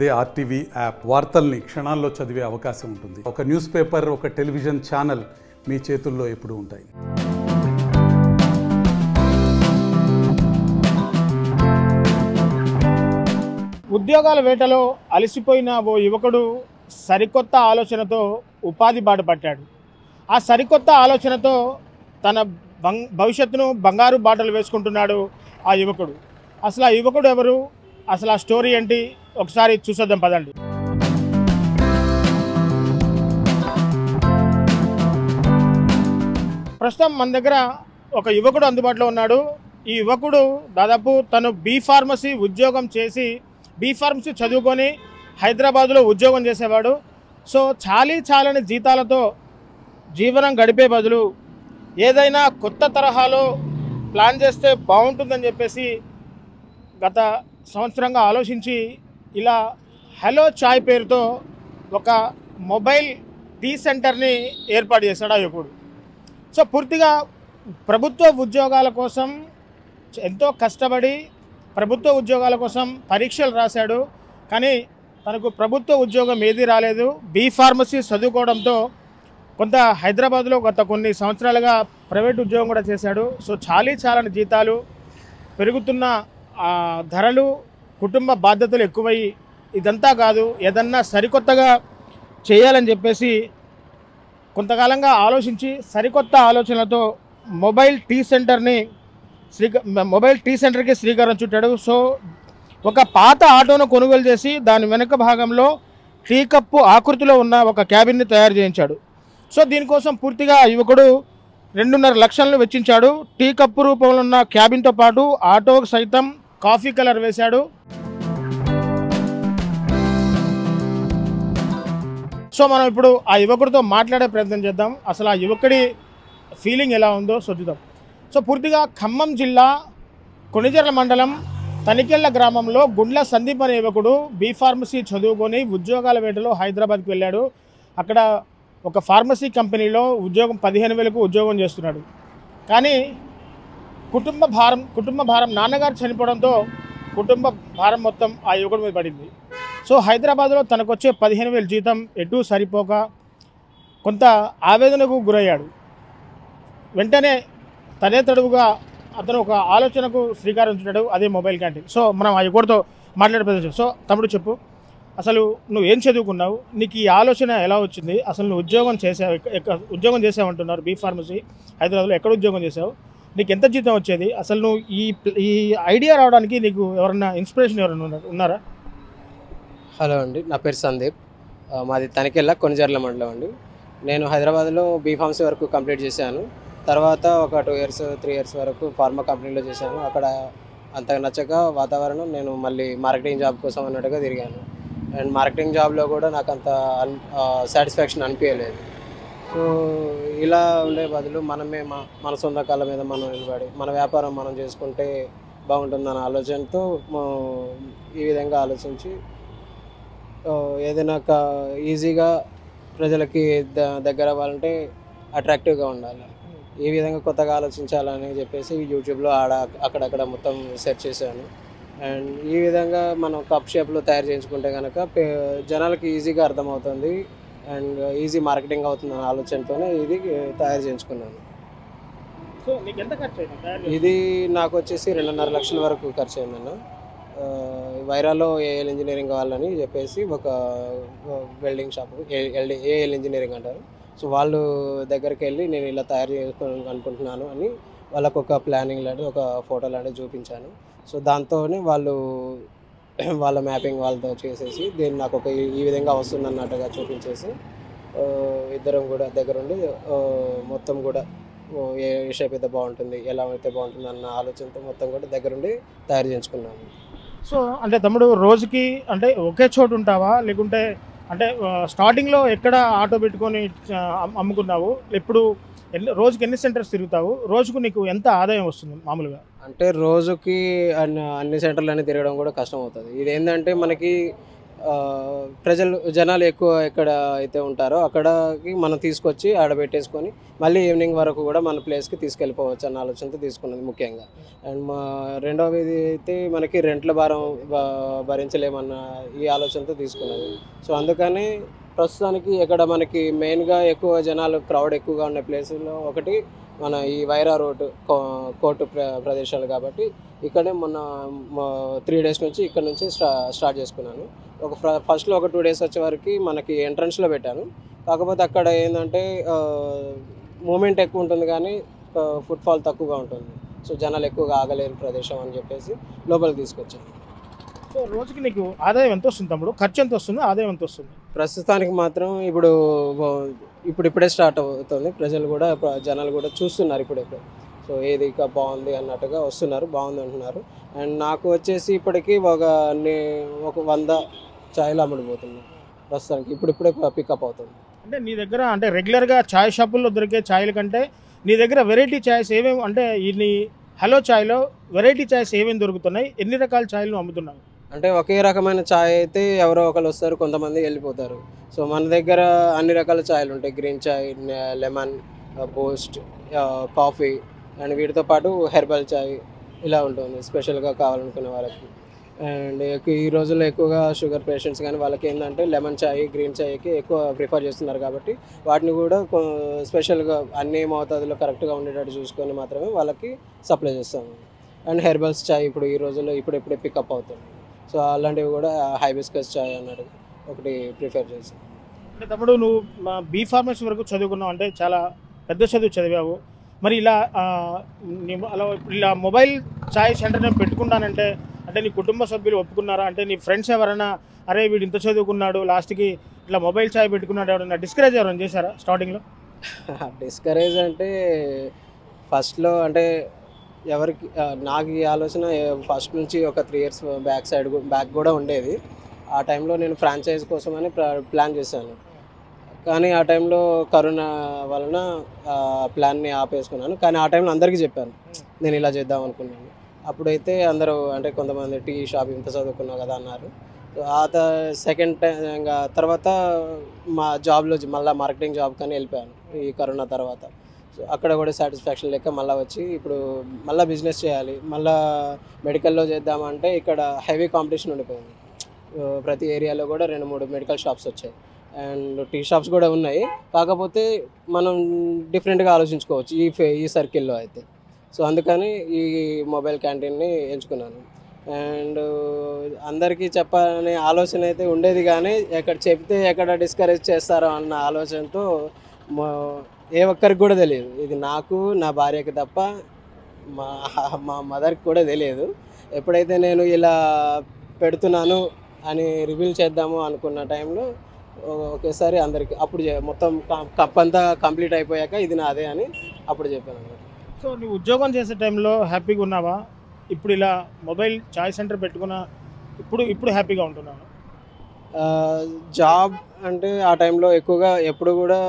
అదే RTV app వార్తల్ని క్షణాల్లో చదివే అవకాశం ఉంటుంది. ఒక న్యూస్ పేపర్, ఒక టెలివిజన్ ఛానల్ మీ చేతుల్లో ఎప్పుడూ ఉంటాయి. ఉద్యోగాల వేటలో అలసిపోయిన ఓ యువకుడు సరికొత్త ఆలోచనతో ఉపాధి బాట పట్టాడు. ఆ సరికొత్త ఆలోచనతో తన భవిష్యత్తును బంగారు బాటలు వేసుకుంటున్నాడు ఆ యువకుడు. అసలు ఆ యువకుడు ఎవరు, అసలు ఆ స్టోరీ ఏంటి, ఒకసారి చూసొద్దాం పదండి. ప్రస్తుతం మన దగ్గర ఒక యువకుడు అందుబాటులో ఉన్నాడు. ఈ యువకుడు దాదాపు తను బీ ఫార్మసీ ఉద్యోగం చేసి బీ ఫార్మసీ చదువుకొని హైదరాబాదులో ఉద్యోగం చేసేవాడు. సో చాలని జీతాలతో జీవనం గడిపే బదులు ఏదైనా కొత్త తరహాలో ప్లాన్ చేస్తే బాగుంటుందని చెప్పేసి గత సంవత్సరంగా ఆలోచించి ఇలా హలో చాయ్ పేరుతో ఒక మొబైల్ టీ సెంటర్ని ఏర్పాటు చేశాడు ఆ యువకుడు. సో పూర్తిగా ప్రభుత్వ ఉద్యోగాల కోసం ఎంతో కష్టపడి ప్రభుత్వ ఉద్యోగాల కోసం పరీక్షలు రాశాడు. కానీ తనకు ప్రభుత్వ ఉద్యోగం ఏదీ రాలేదు. బీ ఫార్మసీ చదువుకోవడంతో కొంత హైదరాబాద్లో గత కొన్ని సంవత్సరాలుగా ప్రైవేట్ ఉద్యోగం కూడా చేశాడు. సో చాలని జీతాలు, పెరుగుతున్న ధరలు, కుటుంబ బాధ్యతలు ఎక్కువయ్యి ఇదంతా కాదు ఏదన్నా సరికొత్తగా చేయాలని చెప్పేసి కొంతకాలంగా ఆలోచించి సరికొత్త ఆలోచనలతో మొబైల్ టీ సెంటర్కి శ్రీకారం చుట్టాడు. సో ఒక పాత ఆటోను కొనుగోలు చేసి దాని వెనుక భాగంలో టీ కప్పు ఆకృతిలో ఉన్న ఒక క్యాబిన్ని తయారు చేయించాడు. సో దీనికోసం పూర్తిగా యువకుడు 2.5 లక్షలను వెచ్చించాడు. టీ కప్పు రూపంలో ఉన్న క్యాబిన్తో పాటు ఆటోకు సైతం కాఫీ కలర్ వేశాడు. సో మనం ఇప్పుడు ఆ యువకుడితో మాట్లాడే ప్రయత్నం చేద్దాం. అసలు ఆ యువకుడి ఫీలింగ్ ఎలా ఉందో చూద్దాం. సో పూర్తిగా ఖమ్మం జిల్లా కొణిజర్ల మండలం తనికెళ్ల గ్రామంలో గుండ్ల సందీప్ అనే యువకుడు బీ ఫార్మసీ చదువుకొని ఉద్యోగాల వేటలో హైదరాబాద్కి వెళ్ళాడు. అక్కడ ఒక ఫార్మసీ కంపెనీలో ఉద్యోగం 15,000కు ఉద్యోగం చేస్తున్నాడు. కానీ కుటుంబ భారం నాన్నగారు చనిపోవడంతో కుటుంబ భారం మొత్తం ఆ యువకుడి మీద పడింది. సో హైదరాబాద్లో తనకు వచ్చే 15,000 జీతం ఎటూ సరిపోక కొంత ఆవేదనకు గురయ్యాడు. వెంటనే తనే తడువుగా అతను ఒక ఆలోచనకు శ్రీకారం చుట్టాడు, అదే మొబైల్ క్యాంటీన్. సో మనం ఆ యువకుడితో మాట్లాడే ప్రదేశం. సో తమ్ముడు చెప్పు, అసలు నువ్వు ఏం చదువుకున్నావు, నీకు ఈ ఆలోచన ఎలా వచ్చింది, అసలు నువ్వు ఉద్యోగం చేసావంటున్నారు బీ ఫార్మసీ హైదరాబాద్లో, ఎక్కడ ఉద్యోగం చేసావు, నీకు ఎంత జీతం వచ్చేది, అసలు నువ్వు ఈ ఐడియా రావడానికి నీకు ఎవరన్నా ఇన్స్పిరేషన్ ఎవరైనా ఉన్నారా? హలో అండి, నా పేరు సందీప్, మాది తనికెళ్ళ కొణిజర్ల మండలం అండి. నేను హైదరాబాద్లో బీ ఫార్మసీ వరకు కంప్లీట్ చేశాను. తర్వాత ఒక 2 ఇయర్స్ 3 ఇయర్స్ వరకు ఫార్మా కంపెనీలో చేశాను. అక్కడ అంతగా నచ్చక వాతావరణం నేను మళ్ళీ మార్కెటింగ్ జాబ్ కోసం అన్నట్టుగా తిరిగాను. అండ్ మార్కెటింగ్ జాబ్లో కూడా నాకు అంత సాటిస్ఫాక్షన్ అనిపించలేదు. సో ఇలా ఉండే బదులు మనమే మన సొంత కాళ్ళ మీద మనం నిలబడి మన వ్యాపారం మనం చేసుకుంటే బాగుంటుందన్న ఆలోచనతో ఈ విధంగా ఆలోచించి ఏదైనా ఈజీగా ప్రజలకి దగ్గర అవ్వాలంటే అట్రాక్టివ్గా ఉండాలి, ఈ విధంగా కొత్తగా ఆలోచించాలని చెప్పేసి యూట్యూబ్లో అక్కడక్కడ మొత్తం సెర్చ్ చేశాను. అండ్ ఈ విధంగా మనం కప్ షేప్లో తయారు చేయించుకుంటే కనుక జనాలకి ఈజీగా అర్థమవుతుంది అండ్ ఈజీ మార్కెటింగ్ అవుతుందన్న ఆలోచనతోనే ఇది తయారు చేయించుకున్నాను. సో నీకు ఎంత ఖర్చు అయింది? ఇది నాకు వచ్చేసి 2.5 లక్షల వరకు ఖర్చు అయిందన్న. వైరాలో ఏఎల్ ఇంజనీరింగ్ కావాలని చెప్పేసి ఒక వెల్డింగ్ షాప్, ఏఎల్ ఇంజనీరింగ్ అంటారు. సో వాళ్ళు దగ్గరికి వెళ్ళి నేను ఇలా తయారు చేసుకోవాలని అనుకుంటున్నాను అని వాళ్ళకు ఒక ప్లానింగ్ లాంటి ఒక ఫోటో లాంటివి చూపించాను. సో దాంతోనే వాళ్ళు వాళ్ళ మ్యాపింగ్ వాళ్ళతో చేసేసి దీన్ని నాకు ఒక ఈ విధంగా వస్తుందన్నట్టుగా చూపించేసి ఇద్దరం కూడా దగ్గరుండి మొత్తం కూడా ఏ షేప్ అయితే బాగుంటుంది, ఎలా అయితే బాగుంటుంది అన్న ఆలోచనతో మొత్తం కూడా దగ్గరుండి తయారు చేయించుకున్నాను. సో అంటే తమ్ముడు రోజుకి అంటే ఒకే చోటు ఉంటావా, లేకుంటే అంటే స్టార్టింగ్లో ఎక్కడ ఆటో పెట్టుకొని అమ్ముకున్నావు, ఎప్పుడు రోజుకి ఎన్ని సెంటర్స్ తిరుగుతావు, రోజుకు నీకు ఎంత ఆదాయం వస్తుంది మామూలుగా? అంటే రోజుకి అన్ని సెంటర్లన్నీ తిరగడం కూడా కష్టం అవుతుంది. ఇది ఏంటంటే మనకి జనాలు ఎక్కువ ఎక్కడ అయితే ఉంటారో అక్కడికి మనం తీసుకొచ్చి ఆడ పెట్టేసుకొని మళ్ళీ ఈవినింగ్ వరకు కూడా మన ప్లేస్కి తీసుకెళ్ళిపోవచ్చు అన్న ఆలోచనతో తీసుకున్నది ముఖ్యంగా. అండ్ రెండవది అయితే మనకి రెంట్ల భారం భరించలేమన్న ఈ ఆలోచనతో తీసుకున్నది. సో అందుకని ప్రస్తుతానికి ఇక్కడ మనకి మెయిన్గా ఎక్కువ జనాలు క్రౌడ్ ఎక్కువగా ఉన్న ప్లేసుల్లో ఒకటి మన ఈ వైరా రోడ్ కోర్టు ప్రదేశాలు కాబట్టి ఇక్కడే మొన్న 3 days నుంచి ఇక్కడ నుంచి స్టార్ట్ చేసుకున్నాను. ఫస్ట్లో ఒక 2 days వచ్చే వరకు మనకి ఎంట్రన్స్లో పెట్టాను. కాకపోతే అక్కడ ఏంటంటే మూమెంట్ ఎక్కువ ఉంటుంది కానీ ఫుట్ఫాల్ తక్కువగా ఉంటుంది. సో జనాలు ఎక్కువగా ఆగలేరు ప్రదేశం అని చెప్పేసి లోపలికి తీసుకొచ్చాను. సో రోజుకి నీకు ఆదాయం ఎంత వస్తుంది తమ్ముడు? ఖర్చు ఎంత వస్తుంది, ఆదాయం ఎంత వస్తుంది? ప్రస్తుతానికి మాత్రం ఇప్పుడిప్పుడే స్టార్ట్ అవుతుంది. ప్రజలు కూడా జనాలు కూడా చూస్తున్నారు ఇప్పుడే. సో ఏది ఇక బాగుంది అన్నట్టుగా వస్తున్నారు, బాగుంది అంటున్నారు. అండ్ నాకు వచ్చేసి ఇప్పటికీ ఒక 100 ఛాయలు అమ్ముడుపోతున్నాయి ప్రస్తుతానికి. ఇప్పుడిప్పుడే పికప్ అవుతుంది. అంటే నీ దగ్గర అంటే రెగ్యులర్గా ఛాయ్ షాపుల్లో దొరికే ఛాయల కంటే నీ దగ్గర వెరైటీ ఛాయ్స్ ఏమేమి, అంటే ఈ హలో ఛాయ్లో వెరైటీ ఛాయ్స్ ఏమేమి దొరుకుతున్నాయి? ఎన్ని రకాల ఛాయ్లు అమ్ముతున్నావు? అంటే ఒకే రకమైన ఛాయ్ అయితే ఎవరో ఒకరు వస్తారు, కొంతమంది వెళ్ళిపోతారు. సో మన దగ్గర అన్ని రకాల ఛాయ్లు ఉంటాయి. Green chai, lemon, Boost, coffee and వీటితో పాటు హెర్బల్ ఛాయ్ ఇలా ఉంటుంది స్పెషల్గా కావాలనుకునే వాళ్ళకి. అండ్ ఈ రోజుల్లో ఎక్కువగా షుగర్ పేషెంట్స్ కానీ వాళ్ళకి ఏంటంటే లెమన్ ఛాయ్, గ్రీన్ ఛాయ్కి ఎక్కువ ప్రిఫర్ చేస్తున్నారు కాబట్టి వాటిని కూడా స్పెషల్గా అన్ని మోతాదులో కరెక్ట్గా ఉండేటట్టు చూసుకొని మాత్రమే వాళ్ళకి సప్లై చేస్తాము. అండ్ హెర్బల్స్ ఛాయ్ ఇప్పుడు ఈ రోజుల్లో ఇప్పుడే పికప్ అవుతుంది. సో అలాంటివి కూడా హైబిస్కస్ ఛాయ్ అన్నట్టు ఒకటి ప్రిఫర్ చేస్తాను. అంటే తమ్ముడు నువ్వు బీ ఫార్మసీ వరకు చదువుకున్నావు, అంటే చాలా పెద్ద చదువు చదివావు. మరి ఇలా మొబైల్ ఛాయ్ సెంటర్ నేను పెట్టుకున్నానంటే అంటే నీ కుటుంబ సభ్యులు ఒప్పుకున్నారా? అంటే నీ ఫ్రెండ్స్ ఎవరైనా అరే వీడు ఇంత చదువుకున్నాడు లాస్ట్కి ఇట్లా మొబైల్ ఛాయ్ పెట్టుకున్నాడు ఎవరైనా డిస్కరేజ్ ఎవరైనా చేశారా స్టార్టింగ్లో? డిస్కరేజ్ అంటే ఫస్ట్లో అంటే ఎవరికి నాకు ఈ ఆలోచన ఫస్ట్ నుంచి ఒక 3 years బ్యాక్ కూడా ఉండేది. ఆ టైంలో నేను ఫ్రాంచైజ్ కోసమని ప్లాన్ చేశాను. కానీ ఆ టైంలో కరోనా వలన ప్లాన్ని ఆపేసుకున్నాను. కానీ ఆ టైంలో అందరికీ చెప్పాను నేను ఇలా చేద్దాం అనుకున్నాను. అప్పుడైతే అందరూ అంటే కొంతమంది టీ షాప్ ఇంత చదువుకున్నావు కదా అన్నారు. సెకండ్ టైం ఇంకా తర్వాత మా జాబ్లో మళ్ళీ మార్కెటింగ్ జాబ్ కానీ వెళ్ళిపోయాను ఈ కరోనా తర్వాత. సో అక్కడ కూడా సాటిస్ఫాక్షన్ లేక మళ్ళీ వచ్చి ఇప్పుడు మళ్ళీ బిజినెస్ చేయాలి, మళ్ళీ మెడికల్లో చేద్దామంటే ఇక్కడ హెవీ కాంపిటీషన్ ఉండిపోయింది. ప్రతి ఏరియాలో కూడా 2-3 మెడికల్ షాప్స్ వచ్చాయి అండ్ టీ షాప్స్ కూడా ఉన్నాయి. కాకపోతే మనం డిఫరెంట్గా ఆలోచించుకోవచ్చు ఈ సర్కిల్లో అయితే. సో అందుకని ఈ మొబైల్ క్యాంటీన్ని ఎంచుకున్నాను. అండ్ అందరికీ చెప్పాలనే ఆలోచన అయితే ఉండేది కానీ ఎక్కడ చెప్తే ఎక్కడ డిస్కరేజ్ చేస్తారో అన్న ఆలోచనతో ఏ ఒక్కరికి కూడా తెలియదు. ఇది నాకు, నా భార్యకి తప్ప మా మదర్కి కూడా తెలియదు. ఎప్పుడైతే నేను ఇలా పెడుతున్నాను అని రివీల్ చేద్దాము అనుకున్న టైంలో ఒకేసారి అందరికి అప్పుడు మొత్తం కప్ అంతా కంప్లీట్ అయిపోయాక ఇది నాదే అని అప్పుడు చెప్పాను అన్నమాట. సో నువ్వు ఉద్యోగం చేసే టైంలో హ్యాపీగా ఉన్నావా? ఇప్పుడు ఇలా మొబైల్ ఛాయ్ సెంటర్ పెట్టుకున్న ఇప్పుడు హ్యాపీగా ఉంటున్నాను? జాబ్ అంటే ఆ టైంలో ఎక్కువగా ఎప్పుడు కూడా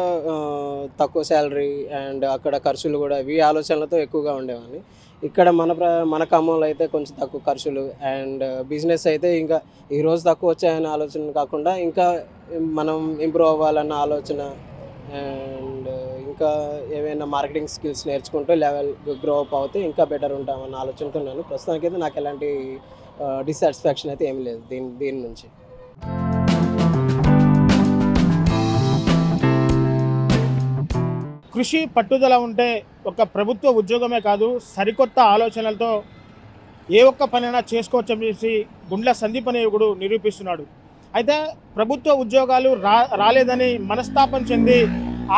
తక్కువ శాలరీ అండ్ అక్కడ ఖర్చులు కూడా ఇవి ఆలోచనలతో ఎక్కువగా ఉండేవాడిని. ఇక్కడ మన ఖమ్మంలో అయితే కొంచెం తక్కువ ఖర్చులు అండ్ బిజినెస్ అయితే ఇంకా ఈరోజు తక్కువ వచ్చాయనే ఆలోచన కాకుండా ఇంకా మనం ఇంప్రూవ్ అవ్వాలన్న ఆలోచన అండ్ ఇంకా ఏమైనా మార్కెటింగ్ స్కిల్స్ నేర్చుకుంటూ లెవెల్ గ్రో అప్ అవుతే ఇంకా బెటర్ ఉంటామన్న ఆలోచనతో ఉన్నాను. ప్రస్తుతానికి అయితే నాకు ఎలాంటి డిస్సాటిస్ఫాక్షన్ అయితే ఏమి లేదు దీని నుంచి. కృషి పట్టుదల ఉంటే ఒక ప్రభుత్వ ఉద్యోగమే కాదు సరికొత్త ఆలోచనలతో ఏ ఒక్క పనైనా చేసుకోవచ్చని చెప్పేసి గుండ్ల సందీప్ అనే యువకుడు నిరూపిస్తున్నాడు. అయితే ప్రభుత్వ ఉద్యోగాలు రాలేదని మనస్తాపం చెంది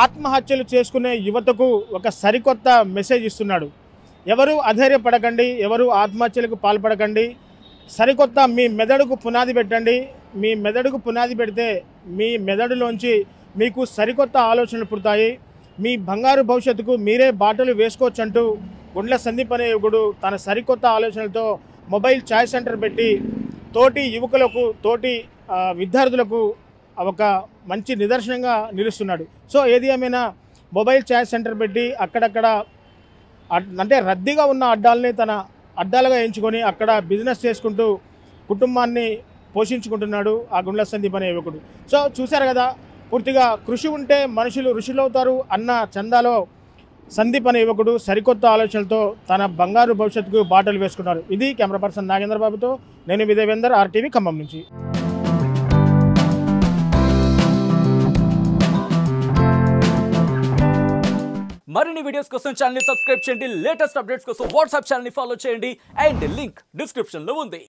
ఆత్మహత్యలు చేసుకునే యువతకు ఒక సరికొత్త మెసేజ్ ఇస్తున్నాడు. ఎవరు అధైర్యపడకండి, ఎవరు ఆత్మహత్యలకు పాల్పడకండి, సరికొత్త మీ మెదడుకు పునాది పెట్టండి. మీ మెదడుకు పునాది పెడితే మీ మెదడులోంచి మీకు సరికొత్త ఆలోచనలు పుడతాయి. మీ బంగారు భవిష్యత్తుకు మీరే బాటలు వేసుకోవచ్చు అంటూ గుండ్ల సందీప్ అనే యువకుడు తన సరికొత్త ఆలోచనలతో మొబైల్ ఛాయ్ సెంటర్ పెట్టి తోటి యువకులకు, తోటి విద్యార్థులకు ఒక మంచి నిదర్శనంగా నిలుస్తున్నాడు. సో ఏది ఏమైనా మొబైల్ ఛాయ్ సెంటర్ పెట్టి అక్కడక్కడ అంటే రద్దీగా ఉన్న అడ్డాలని తన అడ్డాలుగా ఎంచుకొని అక్కడ బిజినెస్ చేసుకుంటూ కుటుంబాన్ని పోషించుకుంటున్నాడు ఆ గుండ్ల సందీప్ అనే యువకుడు. సో చూశారు కదా, పూర్తిగా కృషి ఉంటే మనుషులు ఋషులవుతారు అన్న చందాలో సందీప్ అనే యువకుడు సరికొత్త ఆలోచనలతో తన బంగారు భవిష్యత్తుకు బాటలు వేసుకున్నారు. ఇది కెమెరా పర్సన్ నాగేంద్ర బాబుతో నేను విదేవేందర్, RTV ఖమ్మం నుంచి. మరిన్ని వీడియోస్ కోసం ఛానల్ ని సబ్స్క్రైబ్ చేయండి. లేటెస్ట్ అప్డేట్స్ కోసం వాట్సాప్ ఛానల్ ని ఫాలో చేయండి. అండ్ లింక్ డిస్క్రిప్షన్ లో ఉంది.